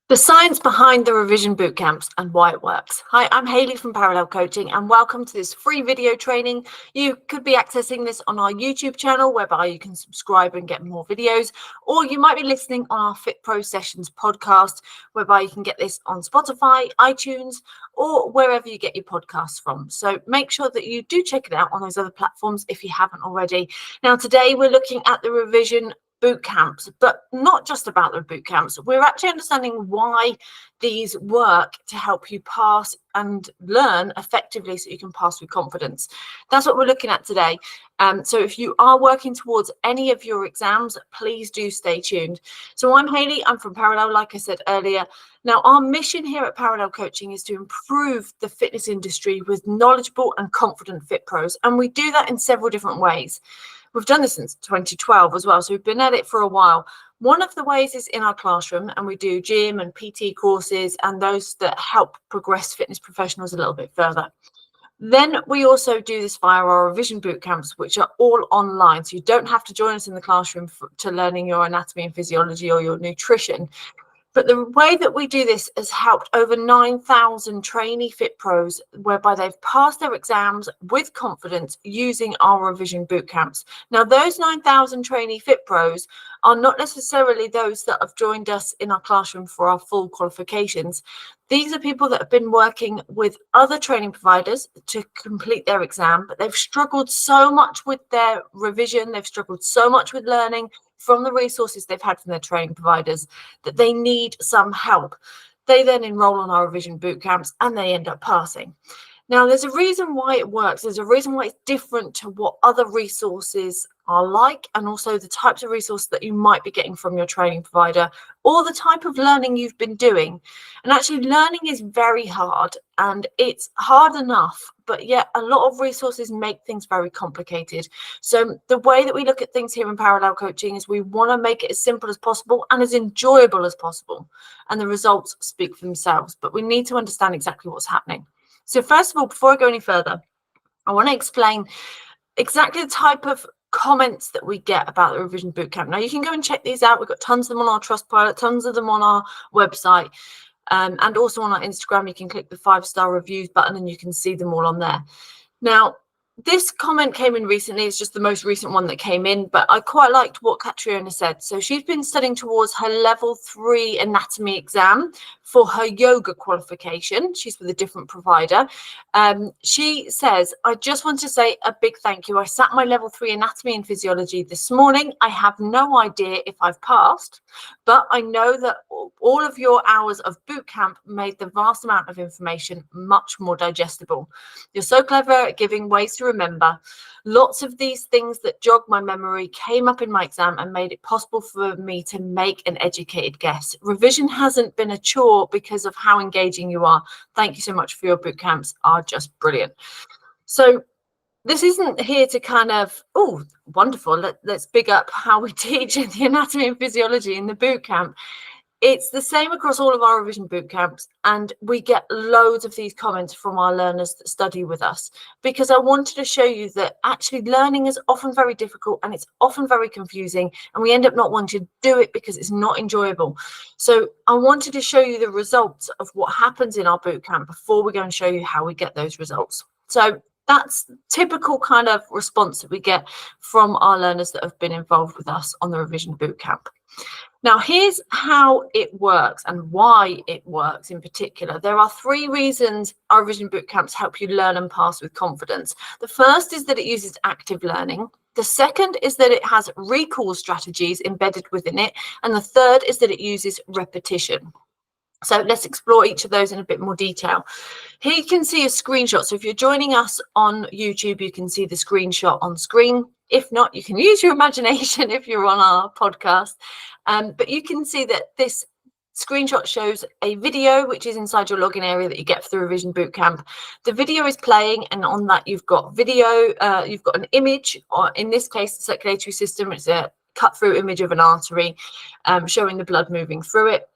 The science behind the revision bootcamps and why it works. Hi, I'm Hayley from Parallel Coaching and welcome to this free video training. You could be accessing this on our YouTube channel whereby you can subscribe and get more videos, or you might be listening on our FITPRO Sessions podcast whereby you can get this on Spotify, iTunes, or wherever you get your podcasts from. So make sure that you do check it out on those other platforms if you haven't already. Now, today we're looking at the revision boot camps, but not just about the boot camps. We're actually understanding why these work to help you pass and learn effectively so you can pass with confidence. That's what we're looking at today. So if you are working towards any of your exams, please do stay tuned. So I'm Hayley, I'm from Parallel, like I said earlier. Now, our mission here at Parallel Coaching is to improve the fitness industry with knowledgeable and confident fit pros, and we do that in several different ways. We've done this since 2012 as well, so we've been at it for a while. One of the ways is in our classroom, and we do gym and PT courses and those that help progress fitness professionals a little bit further. Then we also do this via our revision boot camps, which are all online. So you don't have to join us in the classroom to learning your anatomy and physiology or your nutrition. But the way that we do this has helped over 9,000 trainee fit pros, whereby they've passed their exams with confidence using our revision boot camps. Now, those 9,000 trainee fit pros are not necessarily those that have joined us in our classroom for our full qualifications. These are people that have been working with other training providers to complete their exam, but they've struggled so much with their revision, they've struggled so much with learning from the resources they've had from their training providers that they need some help. They then enroll on our revision boot camps and they end up passing. Now, there's a reason why it works. There's a reason why it's different to what other resources are like, and also the types of resources that you might be getting from your training provider or the type of learning you've been doing. And actually, learning is very hard, and it's hard enough, but yet a lot of resources make things very complicated. So the way that we look at things here in Parallel Coaching is we want to make it as simple as possible and as enjoyable as possible. And the results speak for themselves, but we need to understand exactly what's happening. So first of all, before I go any further, I want to explain exactly the type of comments that we get about the revision bootcamp. Now, you can go and check these out. We've got tons of them on our Trustpilot, tons of them on our website, and also on our Instagram. You can click the 5-star reviews button and you can see them all on there. Now, this comment came in recently. It's just the most recent one that came in, but I quite liked what Catriona said. So she's been studying towards her level 3 anatomy exam for her yoga qualification. She's with a different provider. She says, I just want to say a big thank you. I sat my level 3 anatomy and physiology this morning. I have no idea if I've passed, but I know that all of your hours of boot camp made the vast amount of information much more digestible. You're so clever at giving ways to remember. Lots of these things that jogged my memory came up in my exam and made it possible for me to make an educated guess. Revision hasn't been a chore because of how engaging you are. Thank you so much for your boot camps, are just brilliant. So this isn't here to kind of, oh, wonderful, let's big up how we teach the anatomy and physiology in the boot camp. It's the same across all of our revision boot camps, and we get loads of these comments from our learners that study with us, because I wanted to show you that actually learning is often very difficult and it's often very confusing, and we end up not wanting to do it because it's not enjoyable. So I wanted to show you the results of what happens in our boot camp before we go and show you how we get those results. So that's typical kind of response that we get from our learners that have been involved with us on the revision boot camp. Now, here's how it works and why it works in particular. There are 3 reasons our revision boot camps help you learn and pass with confidence. The first is that it uses active learning. The second is that it has recall strategies embedded within it. And the third is that it uses repetition. So let's explore each of those in a bit more detail. Here you can see a screenshot. So if you're joining us on YouTube, you can see the screenshot on screen. If not, you can use your imagination if you're on our podcast. But you can see that this screenshot shows a video which is inside your login area that you get for the Revision Bootcamp. The video is playing, and on that you've got video, you've got an image, or in this case, the circulatory system. It's a cut-through image of an artery showing the blood moving through it.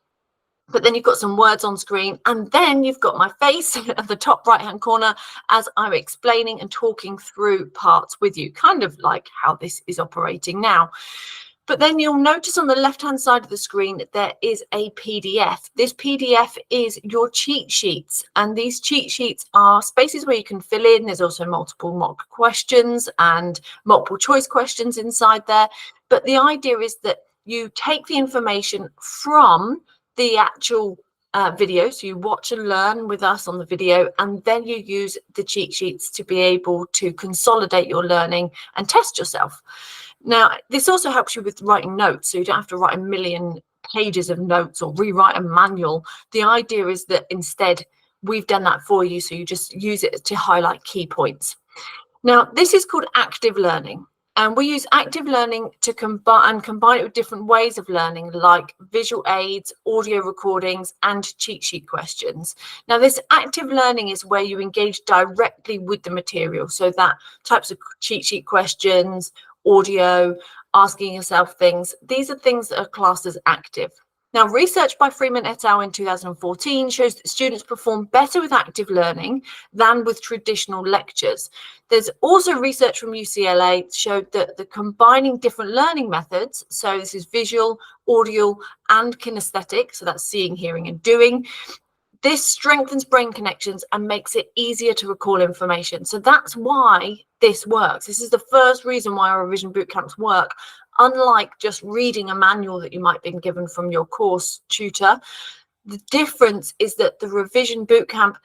But then you've got some words on screen, and then you've got my face at the top right-hand corner as I'm explaining and talking through parts with you, kind of like how this is operating now. But then you'll notice on the left-hand side of the screen that there is a PDF. This PDF is your cheat sheets, and these cheat sheets are spaces where you can fill in. There's also multiple mock questions and multiple choice questions inside there. But the idea is that you take the information from the actual video, so you watch and learn with us on the video, and then you use the cheat sheets to be able to consolidate your learning and test yourself. Now, this also helps you with writing notes, so you don't have to write a million pages of notes or rewrite a manual. The idea is that instead we've done that for you, so you just use it to highlight key points. Now, this is called active learning. And we use active learning to combine it with different ways of learning, like visual aids, audio recordings, and cheat sheet questions. Now, this active learning is where you engage directly with the material. So that types of cheat sheet questions, audio, asking yourself things, these are things that are classed as active. Now, research by Freeman et al. In 2014 shows that students perform better with active learning than with traditional lectures. There's also research from UCLA showed that the combining different learning methods, so this is visual, audio, and kinesthetic, so that's seeing, hearing, and doing, this strengthens brain connections and makes it easier to recall information. So that's why this works. This is the first reason why our revision bootcamps work. Unlike just reading a manual that you might have been given from your course tutor, the difference is that the revision bootcamp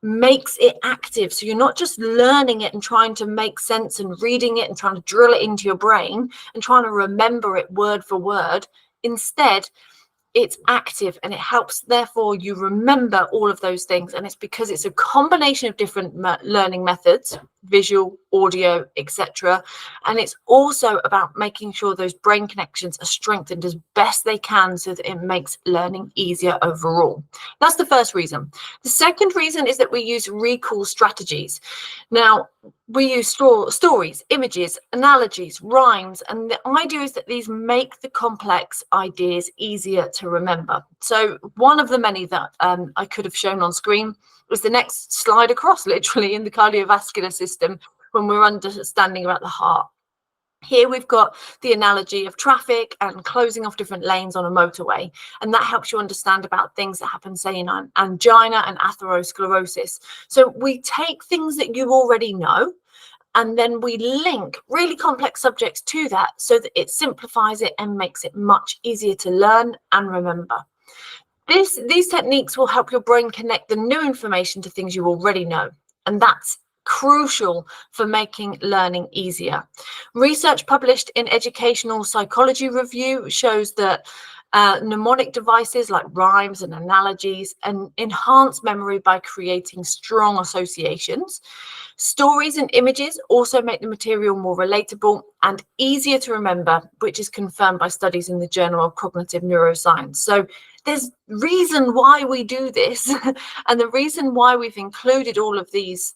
makes it active. So you're not just learning it and trying to make sense and reading it and trying to drill it into your brain and trying to remember it word for word. Instead, it's active and it helps, therefore, you remember all of those things. And it's because it's a combination of different learning methods, visual, audio, etc. And it's also about making sure those brain connections are strengthened as best they can so that it makes learning easier overall. That's the first reason. The second reason is that we use recall strategies. Now, we use stories, images, analogies, rhymes, and the idea is that these make the complex ideas easier to remember. So one of the many that I could have shown on screen was the next slide across, literally, in the cardiovascular system when we're understanding about the heart. Here we've got the analogy of traffic and closing off different lanes on a motorway, and that helps you understand about things that happen, say, in angina and atherosclerosis. So we take things that you already know, and then we link really complex subjects to that so that it simplifies it and makes it much easier to learn and remember. These techniques will help your brain connect the new information to things you already know, and that's crucial for making learning easier. Research published in Educational Psychology Review shows that mnemonic devices like rhymes and analogies and enhance memory by creating strong associations. Stories and images also make the material more relatable and easier to remember, which is confirmed by studies in the Journal of Cognitive Neuroscience. So there's reason why we do this, and the reason why we've included all of these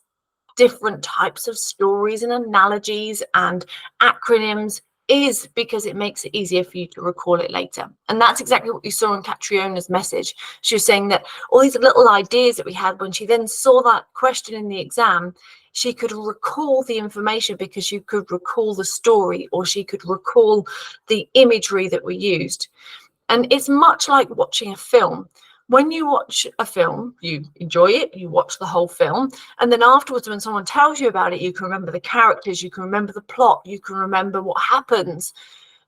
different types of stories and analogies and acronyms is because it makes it easier for you to recall it later. And that's exactly what you saw in Catriona's message. She was saying that all these little ideas that we had, when she then saw that question in the exam, she could recall the information because she could recall the story, or she could recall the imagery that we used. And it's much like watching a film. When you watch a film, you enjoy it, you watch the whole film, and then afterwards when someone tells you about it, you can remember the characters, you can remember the plot, you can remember what happens,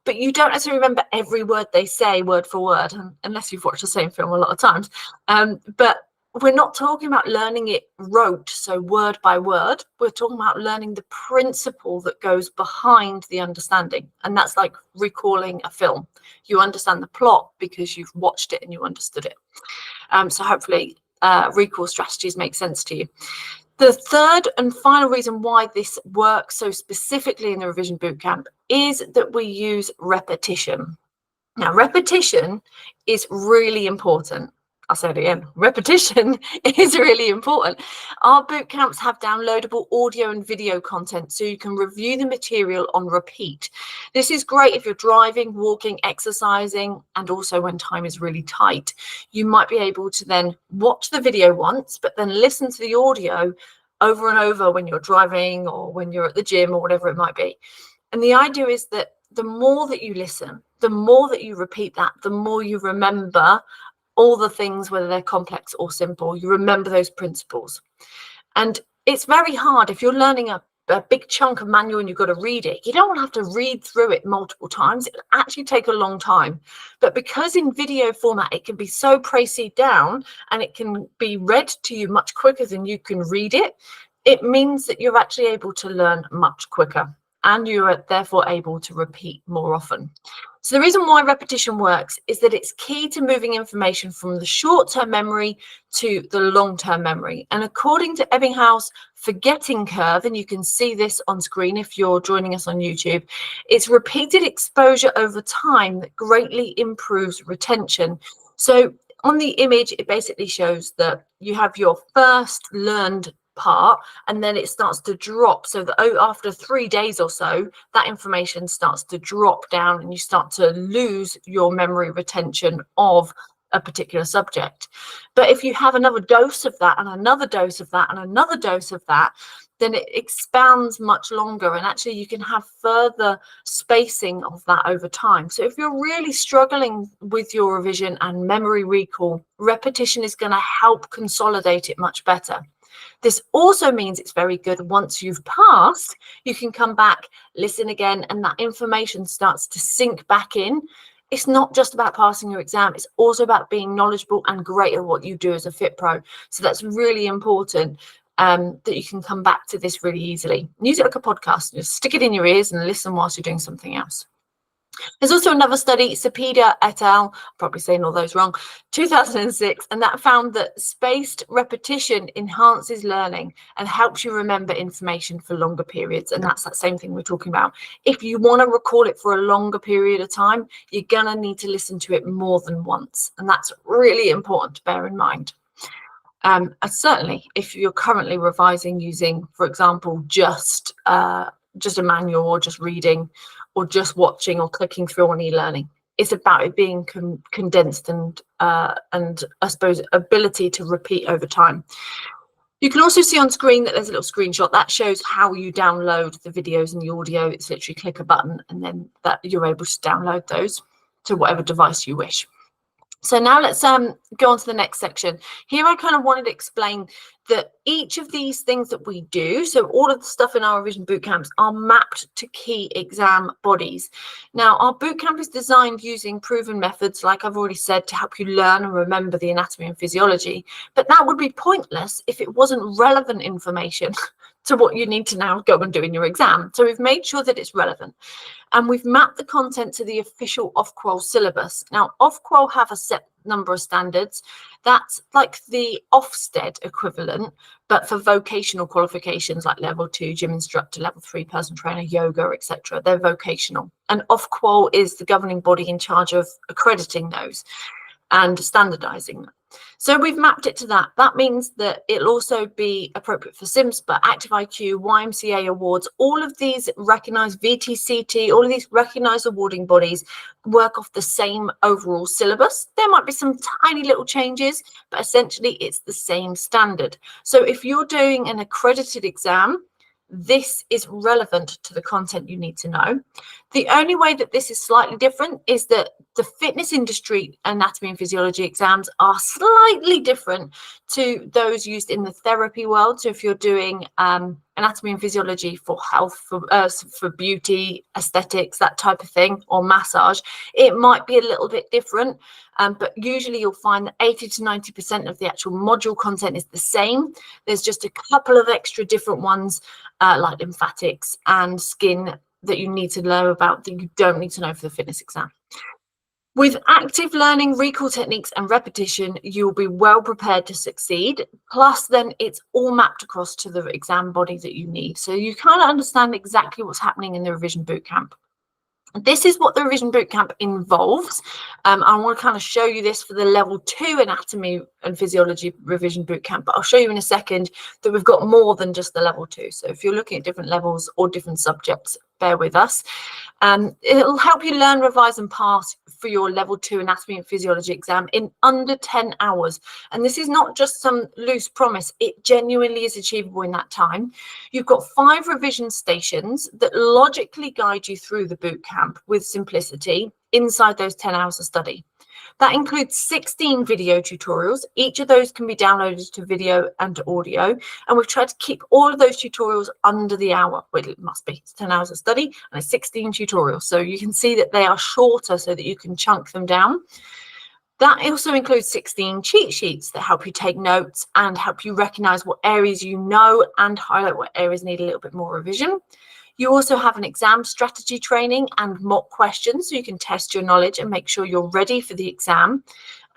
but you don't necessarily remember every word they say word for word, unless you've watched the same film a lot of times. But we're not talking about learning it rote, so word by word. We're talking about learning the principle that goes behind the understanding, and that's like recalling a film. You understand the plot because you've watched it and you understood it. So hopefully recall strategies make sense to you. The third and final reason why this works so specifically in the Revision Bootcamp is that we use repetition. Now, repetition is really important. I'll say it again, repetition is really important. Our bootcamps have downloadable audio and video content, so you can review the material on repeat. This is great if you're driving, walking, exercising, and also when time is really tight. You might be able to then watch the video once, but then listen to the audio over and over when you're driving or when you're at the gym or whatever it might be. And the idea is that the more that you listen, the more that you repeat that, the more you remember all the things, whether they're complex or simple. You remember those principles. And it's very hard if you're learning a big chunk of manual and you've got to read it. You don't want to have to read through it multiple times. It will actually take a long time. But because in video format, it can be so précis down and it can be read to you much quicker than you can read it, it means that you're actually able to learn much quicker and you are therefore able to repeat more often. So the reason why repetition works is that it's key to moving information from the short-term memory to the long-term memory. And according to Ebbinghaus' forgetting curve, and you can see this on screen if you're joining us on YouTube, it's repeated exposure over time that greatly improves retention. So on the image, it basically shows that you have your first learned part and then it starts to drop, so that after 3 days or so that information starts to drop down and you start to lose your memory retention of a particular subject. But if you have another dose of that and another dose of that and another dose of that, then it expands much longer, and actually you can have further spacing of that over time. So if you're really struggling with your revision and memory recall, repetition is going to help consolidate it much better. This also means it's very good once you've passed, you can come back, listen again, and that information starts to sink back in. It's not just about passing your exam, it's also about being knowledgeable and great at what you do as a FITPRO. So that's really important, that you can come back to this really easily. Use it like a podcast, just stick it in your ears and listen whilst you're doing something else. There's also another study, Cepeda et al., probably saying all those wrong, 2006, and that found that spaced repetition enhances learning and helps you remember information for longer periods. And that's that same thing we're talking about. If you want to recall it for a longer period of time, you're going to need to listen to it more than once. And that's really important to bear in mind. And certainly, if you're currently revising using, for example, just a manual or just reading, or just watching or clicking through on e-learning, it's about it being condensed and I suppose ability to repeat over time. You can also see on screen that there's a little screenshot that shows how you download the videos and the audio. It's literally click a button and then that you're able to download those to whatever device you wish. So now let's go on to the next section. Here I kind of wanted to explain that each of these things that we do, so all of the stuff in our revision bootcamps, are mapped to key exam bodies. Now, our bootcamp is designed using proven methods, like I've already said, to help you learn and remember the anatomy and physiology. But that would be pointless if it wasn't relevant information to what you need to now go and do in your exam. So we've made sure that it's relevant. And we've mapped the content to the official Ofqual syllabus. Now, Ofqual have a set number of standards. That's like the Ofsted equivalent, but for vocational qualifications like level 2, gym instructor, level 3, personal trainer, yoga, etc. They're vocational. And Ofqual is the governing body in charge of accrediting those and standardizing them. So we've mapped it to that. That means that it'll also be appropriate for SIMSPA, Active IQ, YMCA awards. All of these recognized VTCT, all of these recognized awarding bodies work off the same overall syllabus. There might be some tiny little changes, but essentially it's the same standard. So if you're doing an accredited exam, this is relevant to the content you need to know. The only way that this is slightly different is that the fitness industry anatomy and physiology exams are slightly different to those used in the therapy world. So if you're doing anatomy and physiology for health, for beauty, aesthetics, that type of thing, or massage, it might be a little bit different. But usually you'll find that 80 to 90% of the actual module content is the same. There's just a couple of extra different ones like lymphatics and skin that you need to know about that you don't need to know for the fitness exam. With active learning, recall techniques and repetition, you'll be well prepared to succeed. Plus, then it's all mapped across to the exam body that you need. So you kind of understand exactly what's happening in the revision bootcamp. This is what the revision bootcamp involves. I want to kind of show you this for the level 2 anatomy and physiology revision bootcamp, but I'll show you in a second that we've got more than just the level 2. So if you're looking at different levels or different subjects, bear with us. It'll help you learn, revise and pass for your level 2 anatomy and physiology exam in under 10 hours. And this is not just some loose promise, it genuinely is achievable in that time. You've got 5 revision stations that logically guide you through the bootcamp with simplicity. inside those 10 hours of study. That includes 16 video tutorials. Each of those can be downloaded to video and to audio. And we've tried to keep all of those tutorials under the hour. Well, it must be. It's 10 hours of study and it's 16 tutorials. So you can see that they are shorter so that you can chunk them down. That also includes 16 cheat sheets that help you take notes and help you recognize what areas you know and highlight what areas need a little bit more revision. You also have an exam strategy training and mock questions so you can test your knowledge and make sure you're ready for the exam.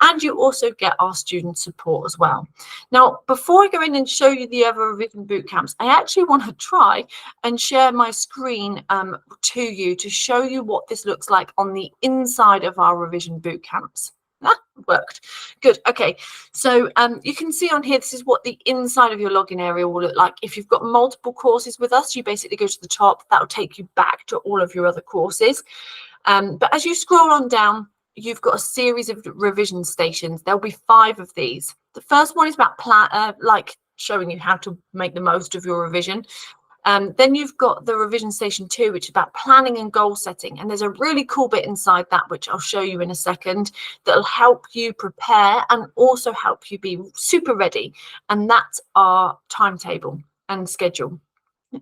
And you also get our student support as well. Now, before I go in and show you the other revision boot camps, I actually want to try and share my screen to you to show you what this looks like on the inside of our revision boot camps. That worked. Good. Okay. So you can see on here, this is what the inside of your login area will look like. If you've got multiple courses with us, you basically go to the top. That will take you back to all of your other courses. But as you scroll on down, you've got a series of revision stations. There'll be 5 of these. The first one is about like showing you how to make the most of your revision. Then you've got the revision station 2, which is about planning and goal setting. And there's a really cool bit inside that, which I'll show you in a second, that'll help you prepare and also help you be super ready. And that's our timetable and schedule.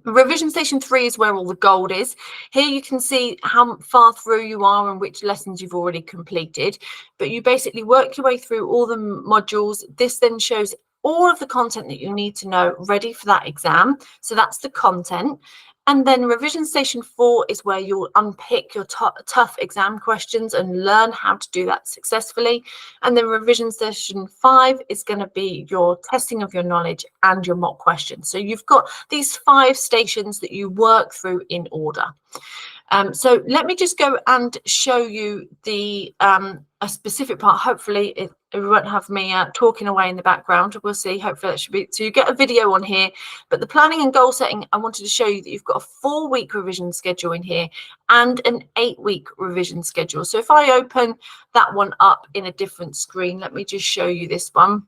Revision station 3 is where all the gold is. Here you can see how far through you are and which lessons you've already completed. But you basically work your way through all the modules. This then shows all of the content that you need to know ready for that exam. So that's the content. And then revision station 4 is where you'll unpick your tough exam questions and learn how to do that successfully. And then revision station 5 is going to be your testing of your knowledge and your mock questions. So you've got these 5 stations that you work through in order. So let me just go and show you the a specific part. Hopefully it won't have me talking away in the background. We'll see. Hopefully that should be. So you get a video on here. But the planning and goal setting, I wanted to show you that you've got a 4-week revision schedule in here and an 8-week revision schedule. So if I open that one up in a different screen, let me just show you this one.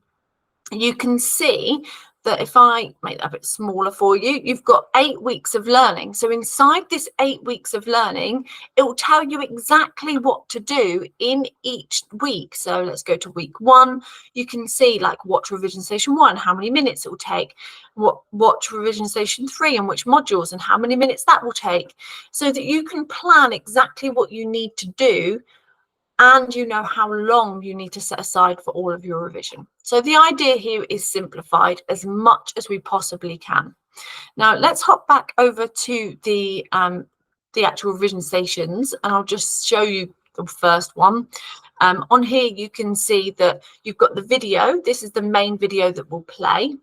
You can see that if I make that a bit smaller for you, you've got 8 weeks of learning. So inside this 8 weeks of learning, it will tell you exactly what to do in each week. So let's go to week 1. You can see like watch revision station 1, how many minutes it will take, watch revision station 3 and which modules and how many minutes that will take, so that you can plan exactly what you need to do and you know how long you need to set aside for all of your revision. So the idea here is simplified as much as we possibly can. Now let's hop back over to the actual revision stations, and I'll just show you the first one. On here you can see that you've got the video. This is the main video that will play.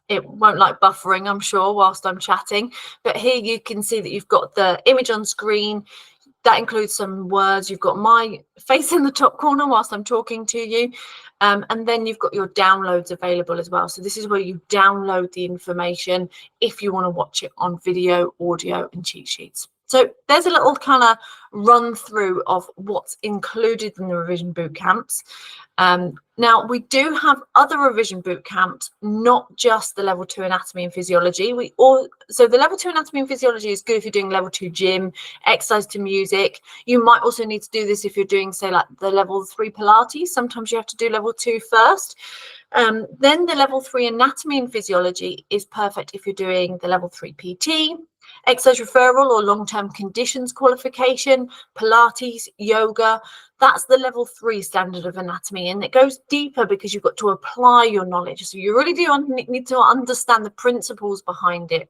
It won't like buffering, I'm sure, whilst I'm chatting, but here you can see that you've got the image on screen. That includes some words. You've got my face in the top corner whilst I'm talking to you. And then you've got your downloads available as well. So this is where you download the information if you want to watch it on video, audio, and cheat sheets. So there's a little kind of run through of what's included in the revision boot camps. Now we do have other revision boot camps, not just the level 2 anatomy and physiology. So the level 2 anatomy and physiology is good if you're doing level 2 gym, exercise to music. You might also need to do this if you're doing, say, like the level 3 Pilates. Sometimes you have to do level 2 first. Then the level 3 anatomy and physiology is perfect if you're doing the level 3 PT, exercise referral or long-term conditions qualification, Pilates, yoga. That's the level 3 standard of anatomy, and it goes deeper because you've got to apply your knowledge. So you really do need to understand the principles behind it.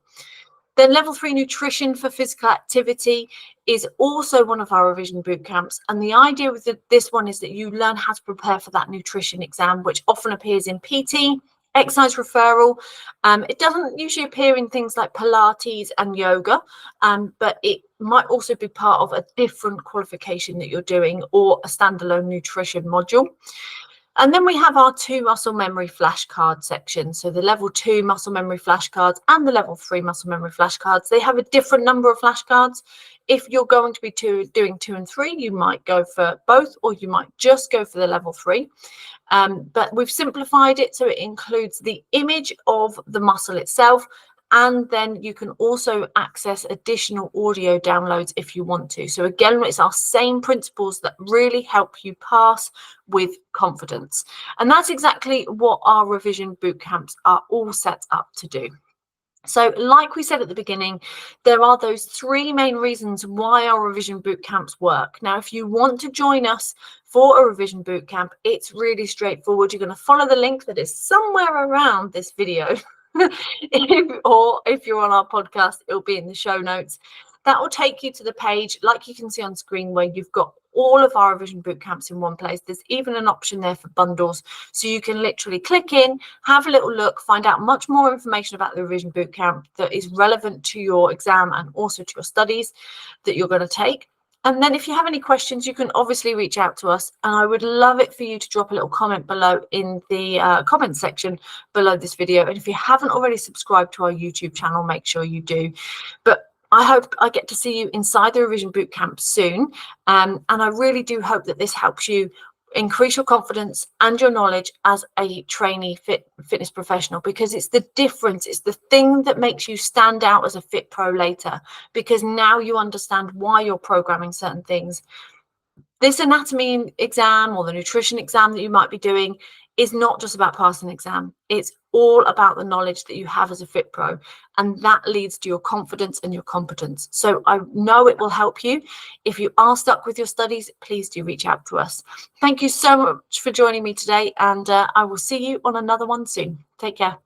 Then level 3 nutrition for physical activity is also one of our revision boot camps. And the idea with this one is that you learn how to prepare for that nutrition exam, which often appears in PT, exercise referral. It doesn't usually appear in things like Pilates and yoga, but it might also be part of a different qualification that you're doing or a standalone nutrition module. And then we have our 2 muscle memory flashcard section. So the level 2 muscle memory flashcards and the level 3 muscle memory flashcards, they have a different number of flashcards. If you're going to be doing 2 and 3, you might go for both, or you might just go for the level 3. But we've simplified it so it includes the image of the muscle itself And then you can also access additional audio downloads if you want to. So again, it's our same principles that really help you pass with confidence. And that's exactly what our revision bootcamps are all set up to do. So like we said at the beginning, there are those three main reasons why our revision bootcamps work. Now, if you want to join us for a revision bootcamp, it's really straightforward. You're going to follow the link that is somewhere around this video. Or if you're on our podcast, it'll be in the show notes. That will take you to the page, like you can see on screen, where you've got all of our revision bootcamps in one place. There's even an option there for bundles. So you can literally click in, have a little look, find out much more information about the revision bootcamp that is relevant to your exam and also to your studies that you're going to take. And then if you have any questions, you can obviously reach out to us. And I would love it for you to drop a little comment below in the comment section below this video. And if you haven't already subscribed to our YouTube channel, make sure you do. But I hope I get to see you inside the revision bootcamp soon. And I really do hope that this helps you increase your confidence and your knowledge as a trainee fitness professional, because it's the difference. It's the thing that makes you stand out as a FITPRO later, because now you understand why you're programming certain things. This anatomy exam or the nutrition exam that you might be doing is not just about passing an exam. It's all about the knowledge that you have as a FITPRO, and that leads to your confidence and your competence. So I know it will help you. If you are stuck with your studies, please do reach out to us. Thank you so much for joining me today, and I will see you on another one soon. Take care.